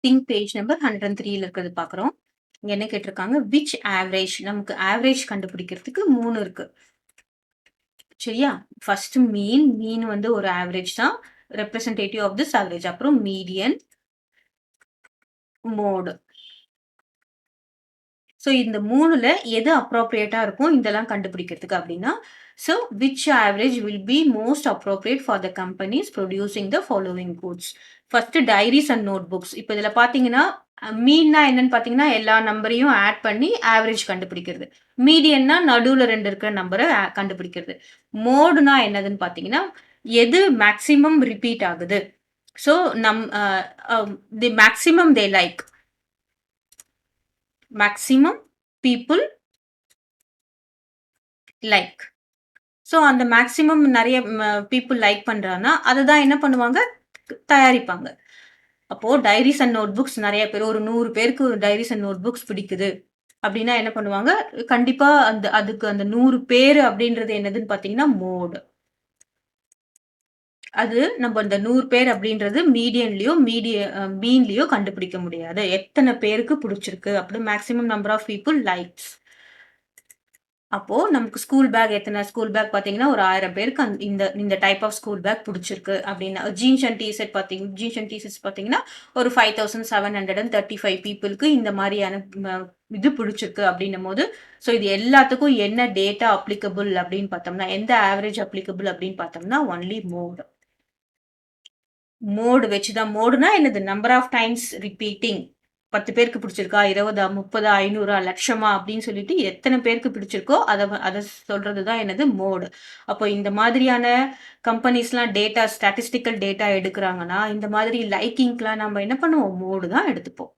Think page number 103ல இருக்கிறது பார்க்குறோம். இங்க என்ன கேட்டிருக்காங்க? விச் ஆவரேஜ் நமக்கு ஆவரேஜ் கண்டுபிடிக்கிறதுக்கு 3 இருக்கு. சரியா? ஃபர்ஸ்ட் மீன் வந்து ஒரு ஆவரேஜ் தான். Representative of this average. அப்புறம் மீடியன், மோட். ஸோ இந்த 3ல எது அப்ராப்ரியேட்டா இருக்கும் இதெல்லாம் கண்டுபிடிக்கிறதுக்கு அப்டின்னா, so which average will be most appropriate for the companies producing the following goods. First diaries and notebooks. இப்ப இதுல பார்த்தீங்கன்னா, மீன்னா என்னன்னு பார்த்தீங்கன்னா, எல்லா நம்பரையும் ஆட் பண்ணி ஆவரேஜ் கண்டுபிடிக்கிறது. மீடியன்னா நடுவுல 2 இருக்கிற நம்பர கண்டுபிடிக்கிறது. மோடுனா என்னதுன்னு பார்த்தீங்கன்னா, எது மேக்ஸிமம் ரிப்பீட் ஆகுது. ஸோ நம் the maximum they like. Maximum people like. So அந்த மேக்ஸிமம் நெறைய பீப்பிள் லைக் பண்றான்னா, அததான் என்ன பண்ணுவாங்க? தயாரிப்பாங்க. அப்போ டைரீஸ் அண்ட் நோட் புக்ஸ் நெறைய பேர் ஒரு 100 பேருக்கு ஒரு டைரீஸ் அண்ட் நோட் புக்ஸ் பிடிக்குது. அப்டின்னா என்ன பண்ணுவாங்க? கண்டிப்பா அதுக்கு அந்த 100 பேரு அப்டின்றது என்னதுன்னு பார்த்தீங்கன்னா, மோட். அது நம்ம இந்த 100 பேர் அப்டின்றது மீன்லயோ கண்டுபிடிக்க முடியாது. எத்தன பேருக்கு புடிச்சிருக்கு அப்படி maximum number of people likes. அப்போ நமக்கு ஸ்கூல் பேக் எத்தன ஸ்கூல் பேக் பார்த்தீங்கன்னா, ஒரு 1000 பேருக்கு இந்த இந்த டைப் ஆஃப் ஸ்கூல் பேக் புடிச்சிருக்கு அப்டின்னா, ஜீன்ஸ் அண்ட் டீ ஷர்ட்ஸ் பார்த்தீங்கன்னா, ஒரு 5735 பீப்பிள்க்கு இந்த மாரியான இது புடிச்சிருக்கு அப்டின்னும்போது, ஸோ இது எல்லாத்துக்கும் என்ன டேட்டா அப்ளிகபிள் அப்டின்னு பார்த்தோம்னா, எந்த ஆவரேஜ் அப்ளிகபிள் அப்டின்னு பார்த்தோம்னா, ஒன்லி மோட். மோடு வச்சு தான். மோடுனா என்னது? Number of times repeating. 10 பேருக்கு பிடிச்சிருக்கா? 20, 30, 500, லட்சமா அப்படின்னு சொல்லிட்டு எத்தன பேருக்கு பிடிச்சிருக்கோ, அத சொல்றது தான் என்னது? மோடு. அப்போ இந்த மாதிரியான கம்பெனிஸ்லாம் ஸ்டாட்டிஸ்டிக்கல் டேட்டா எடுக்குறாங்கன்னா, இந்த மாதிரி லைக்கிங்க்லாம் நம்ம என்ன பண்ணுவோம்? மோடு தான் எடுத்துப்போம்.